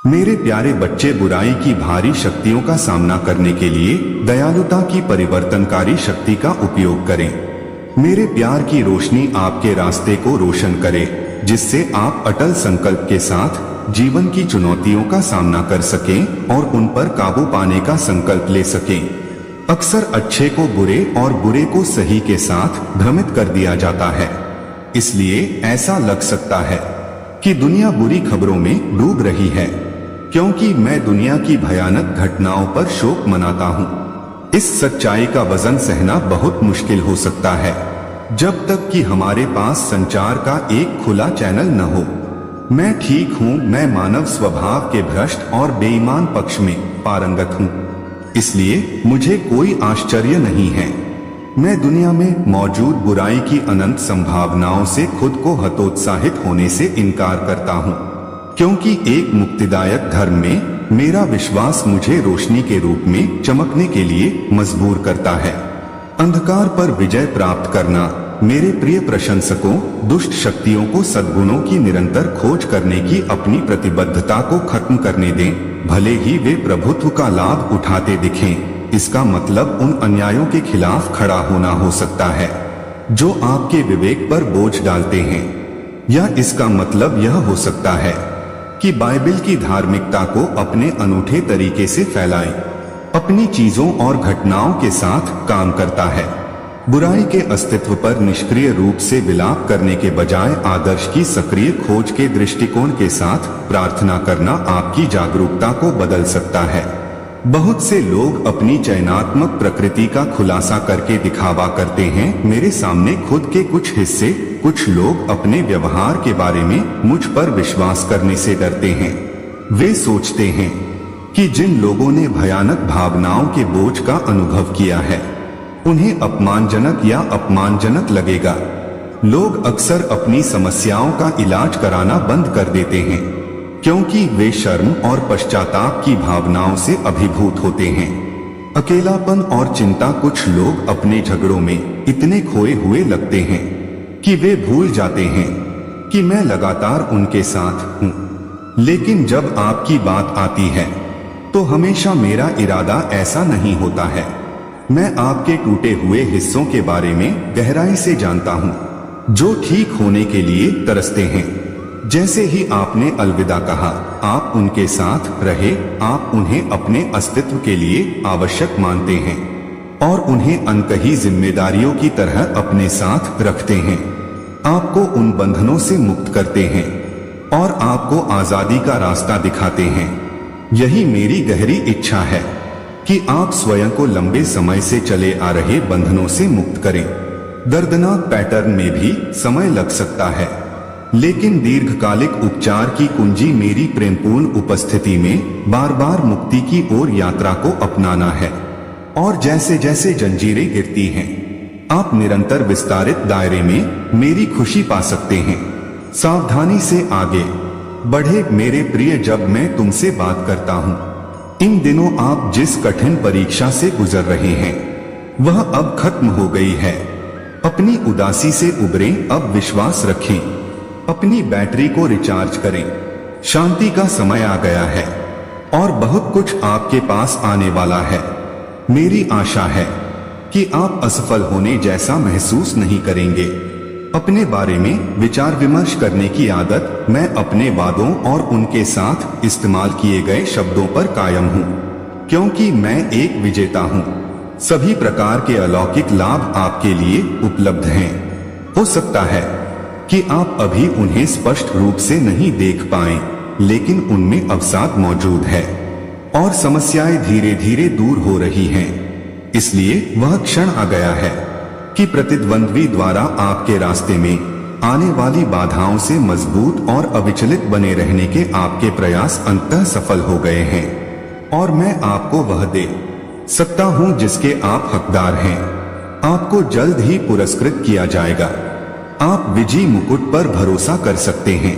मेरे प्यारे बच्चे, बुराई की भारी शक्तियों का सामना करने के लिए दयालुता की परिवर्तनकारी शक्ति का उपयोग करें। मेरे प्यार की रोशनी आपके रास्ते को रोशन करे, जिससे आप अटल संकल्प के साथ जीवन की चुनौतियों का सामना कर सकें और उन पर काबू पाने का संकल्प ले सकें। अक्सर अच्छे को बुरे और बुरे को सही के साथ भ्रमित कर दिया जाता है। इसलिए ऐसा लग सकता है कि दुनिया बुरी खबरों में डूब रही है, क्योंकि मैं दुनिया की भयानक घटनाओं पर शोक मनाता हूँ। इस सच्चाई का वजन सहना बहुत मुश्किल हो सकता है, जब तक कि हमारे पास संचार का एक खुला चैनल न हो। मैं ठीक हूँ, मैं मानव स्वभाव के भ्रष्ट और बेईमान पक्ष में पारंगत हूँ, इसलिए मुझे कोई आश्चर्य नहीं है। मैं दुनिया में मौजूद बुराई की अनंत संभावनाओं से खुद को हतोत्साहित होने से इनकार करता हूँ, क्योंकि एक मुक्तिदायक धर्म में मेरा विश्वास मुझे रोशनी के रूप में चमकने के लिए मजबूर करता है। अंधकार पर विजय प्राप्त करना। मेरे प्रिय प्रशंसकों, दुष्ट शक्तियों को सद्गुणों की निरंतर खोज करने की अपनी प्रतिबद्धता को खत्म करने दें, भले ही वे प्रभुत्व का लाभ उठाते दिखें। इसका मतलब उन अन्यायों के खिलाफ खड़ा होना हो सकता है जो आपके विवेक पर बोझ डालते हैं, या इसका मतलब यह हो सकता है कि बाइबल की धार्मिकता को अपने अनूठे तरीके से फैलाएं, अपनी चीजों और घटनाओं के साथ काम करता है। बुराई के अस्तित्व पर निष्क्रिय रूप से विलाप करने के बजाय आदर्श की सक्रिय खोज के दृष्टिकोण के साथ प्रार्थना करना आपकी जागरूकता को बदल सकता है। बहुत से लोग अपनी चयनात्मक प्रकृति का खुलासा करके दिखावा करते हैं। मेरे सामने खुद के कुछ हिस्से, कुछ लोग अपने व्यवहार के बारे में मुझ पर विश्वास करने से डरते हैं। वे सोचते हैं कि जिन लोगों ने भयानक भावनाओं के बोझ का अनुभव किया है, उन्हें अपमानजनक लगेगा। लोग अक्सर अपनी समस्याओं का इलाज कराना बंद कर देते हैं, क्योंकि वे शर्म और पश्चाताप की भावनाओं से अभिभूत होते हैं। अकेलापन और चिंता। कुछ लोग अपने झगड़ों में इतने खोए हुए लगते हैं कि वे भूल जाते हैं कि मैं लगातार उनके साथ हूँ। लेकिन जब आपकी बात आती है तो हमेशा मेरा इरादा ऐसा नहीं होता है। मैं आपके टूटे हुए हिस्सों के बारे में गहराई से जानता हूँ, जो ठीक होने के लिए तरसते हैं। जैसे ही आपने अलविदा कहा, आप उनके साथ रहे, आप उन्हें अपने अस्तित्व के लिए आवश्यक मानते हैं और उन्हें अनकही जिम्मेदारियों की तरह अपने साथ रखते हैं। आपको उन बंधनों से मुक्त करते हैं और आपको आजादी का रास्ता दिखाते हैं। यही मेरी गहरी इच्छा है कि आप स्वयं को लंबे समय से चले आ रहे बंधनों से मुक्त करें। दर्दनाक पैटर्न में भी समय लग सकता है, लेकिन दीर्घकालिक उपचार की कुंजी मेरी प्रेमपूर्ण उपस्थिति में बार बार मुक्ति की ओर यात्रा को अपनाना है। और जैसे जैसे जंजीरें गिरती हैं, आप निरंतर विस्तारित दायरे में मेरी खुशी पा सकते हैं। सावधानी से आगे बढ़े मेरे प्रिय। जब मैं तुमसे बात करता हूँ, इन दिनों आप जिस कठिन परीक्षा से गुजर रहे हैं, वह अब खत्म हो गई है। अपनी उदासी से उबरें, अब विश्वास रखें, अपनी बैटरी को रिचार्ज करें। शांति का समय आ गया है और बहुत कुछ आपके पास आने वाला है। मेरी आशा है कि आप असफल होने जैसा महसूस नहीं करेंगे। अपने बारे में विचार विमर्श करने की आदत। मैं अपने वादों और उनके साथ इस्तेमाल किए गए शब्दों पर कायम हूँ, क्योंकि मैं एक विजेता हूँ। सभी प्रकार के अलौकिक लाभ आपके लिए उपलब्ध हैं। हो सकता है कि आप अभी उन्हें स्पष्ट रूप से नहीं देख पाएं, लेकिन उनमें अवसाद मौजूद है और समस्याएं धीरे धीरे दूर हो रही हैं। इसलिए वह क्षण आ गया है कि प्रतिद्वंद्वी द्वारा आपके रास्ते में आने वाली बाधाओं से मजबूत और अविचलित बने रहने के आपके प्रयास अंततः सफल हो गए हैं, और मैं आपको वह दे सकता हूं जिसके आप हकदार हैं। आपको जल्द ही पुरस्कृत किया जाएगा। आप विजयी मुकुट पर भरोसा कर सकते हैं,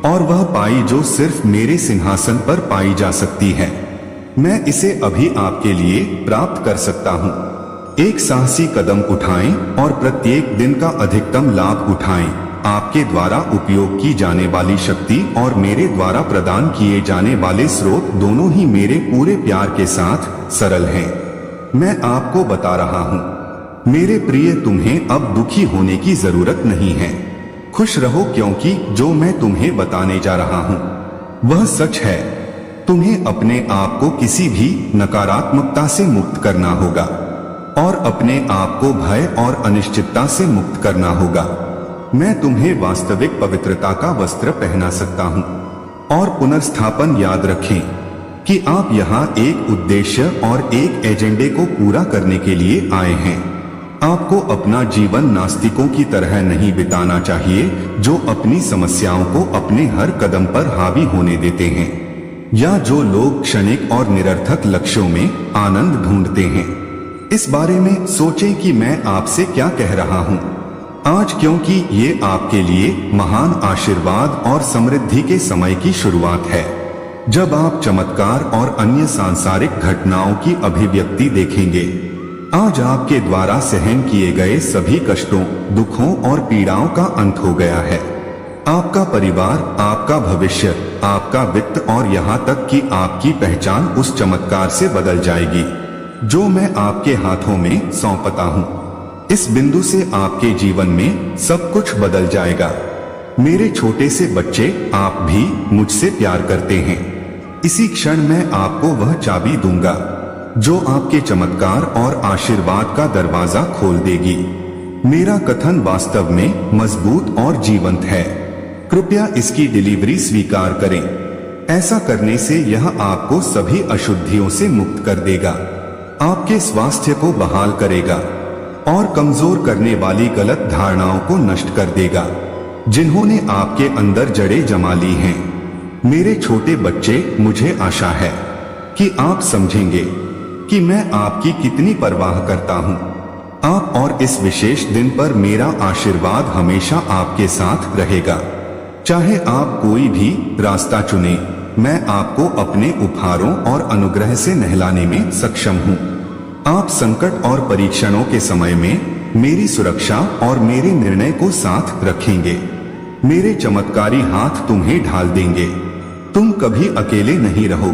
और वह पाई जो सिर्फ मेरे सिंहासन पर पाई जा सकती है। मैं इसे अभी आपके लिए प्राप्त कर सकता हूं। एक साहसी कदम उठाएं और प्रत्येक दिन का अधिकतम लाभ उठाएं। आपके द्वारा उपयोग की जाने वाली शक्ति और मेरे द्वारा प्रदान किए जाने वाले स्रोत दोनों ही मेरे पूरे प्यार के साथ सरल हैं। मैं आपको बता रहा हूँ मेरे प्रिय, तुम्हें अब दुखी होने की जरूरत नहीं है। खुश रहो, क्योंकि जो मैं तुम्हें बताने जा रहा हूँ वह सच है। तुम्हें अपने आप को किसी भी नकारात्मकता से मुक्त करना होगा और अपने आप को भय और अनिश्चितता से मुक्त करना होगा। मैं तुम्हें वास्तविक पवित्रता का वस्त्र पहना सकता हूँ। और पुनर्स्थापन, याद रखें कि आप यहाँ एक उद्देश्य और एक एजेंडे को पूरा करने के लिए आए हैं। आपको अपना जीवन नास्तिकों की तरह नहीं बिताना चाहिए, जो अपनी समस्याओं को अपने हर कदम पर हावी होने देते हैं, या जो लोग क्षणिक और निरर्थक लक्ष्यों में आनंद ढूंढते हैं। इस बारे में सोचें कि मैं आपसे क्या कह रहा हूँ आज, क्योंकि ये आपके लिए महान आशीर्वाद और समृद्धि के समय की शुरुआत है, जब आप चमत्कार और अन्य सांसारिक घटनाओं की अभिव्यक्ति देखेंगे। आज आपके द्वारा सहन किए गए सभी कष्टों, दुखों और पीड़ाओं का अंत हो गया है। आपका परिवार, आपका भविष्य, आपका वित्त और यहाँ तक कि आपकी पहचान उस चमत्कार से बदल जाएगी जो मैं आपके हाथों में सौंपता हूँ। इस बिंदु से आपके जीवन में सब कुछ बदल जाएगा। मेरे छोटे से बच्चे, आप भी मुझसे प्यार करते हैं। इसी क्षण मैं आपको वह चाबी दूंगा जो आपके चमत्कार और आशीर्वाद का दरवाजा खोल देगी। मेरा कथन वास्तव में मजबूत और जीवंत है। कृपया इसकी डिलीवरी स्वीकार करें। ऐसा करने से यह आपको सभी अशुद्धियों से मुक्त कर देगा, आपके स्वास्थ्य को बहाल करेगा और कमजोर करने वाली गलत धारणाओं को नष्ट कर देगा जिन्होंने आपके अंदर जड़ें जमा ली हैं। मेरे छोटे बच्चे, मुझे आशा है कि आप समझेंगे कि मैं आपकी कितनी परवाह करता हूँ। आप और इस विशेष दिन पर मेरा आशीर्वाद हमेशा आपके साथ रहेगा। चाहे आप कोई भी रास्ता चुने, मैं आपको अपने उपहारों और अनुग्रह से नहलाने में सक्षम हूँ। आप संकट और परीक्षणों के समय में मेरी सुरक्षा और मेरे निर्णय को साथ रखेंगे। मेरे चमत्कारी हाथ तुम्हें ढाल देंगे। तुम कभी अकेले नहीं रहोगे।